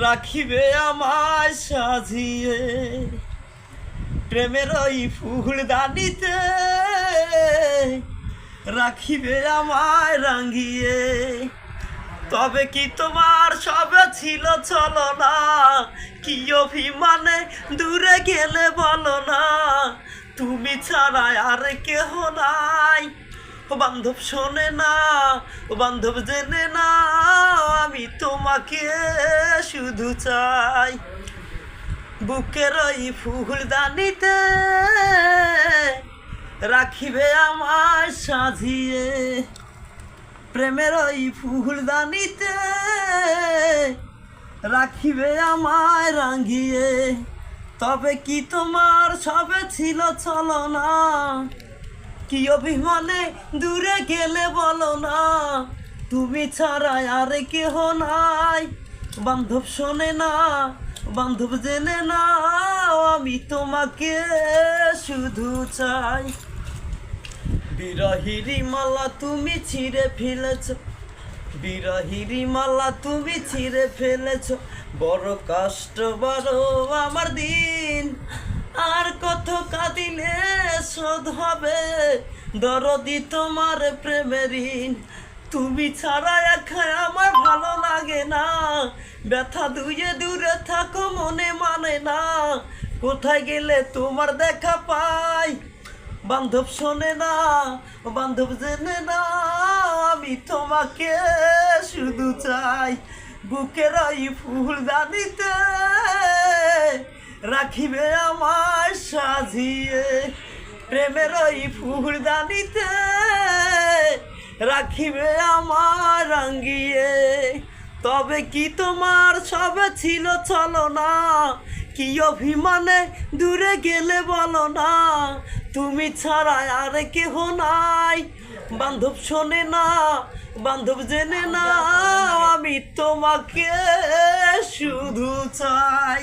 রাখিবে আমায় সাজিয়ে প্রেমের ওই ফুলদানিতে, রাখিবে আমায় রাঙিয়ে। তবে কি তোমার সবে ছিল চলো না, কি অভিমানে দূরে গেলে বলো না, তুমি ছাড়া আর কেহ নাই। ও বান্ধব শোনে না, ও বান্ধব জেনে না, আমি তোমাকে শুধু চাই। বুকের ওই ফুলদানিতে রাখিবে আমায় সাজিয়ে প্রেমের ওই ফুলদানিতে, রাখিবে আমায় রাঙিয়ে। তবে কি তোমার সবে ছিল চলো না, কি অভিমানে দূরে গেলে বলো না, তুমি ছাড়া আর কেহ নাই। বান্ধব শোনে না, বান্ধব জেনে না, আমি তোমাকে শুধু চাই। বিরহিরি মালা তুমি ছিঁড়ে ফেলেছ, বিরহিরি মালা তুমি ছিঁড়ে ফেলেছ, বড় কষ্ট বড় আমার দিন। আর কত কাঁদিলে শোধ হবে দরদি তোমার প্রেমের ঋণ। তুমি ছাড়া একা আমার ভালো লাগে না, ব্যথা দুয়ে দূরে থাকো মনে মানে না, কোথায় গেলে তোমার দেখা পাই। বান্ধব শোনে না, বান্ধব জেনে না, আমি তোমাকে শুধু চাই। বুকের ওই ফুলদানিতে রাখিবে আমায় সাজিয়ে প্রেমের ওই ফুলদানিতে, রাখিবে আমার রাঙিয়ে। তবে কি তোমার সবে ছিল চলো না, কি অভিমানে দূরে গেলে বলো না, তুমি ছাড়া আর কেহ নাই। বান্ধব শোনে না, বান্ধব জেনে না, আমি তোমাকে শুধু চাই।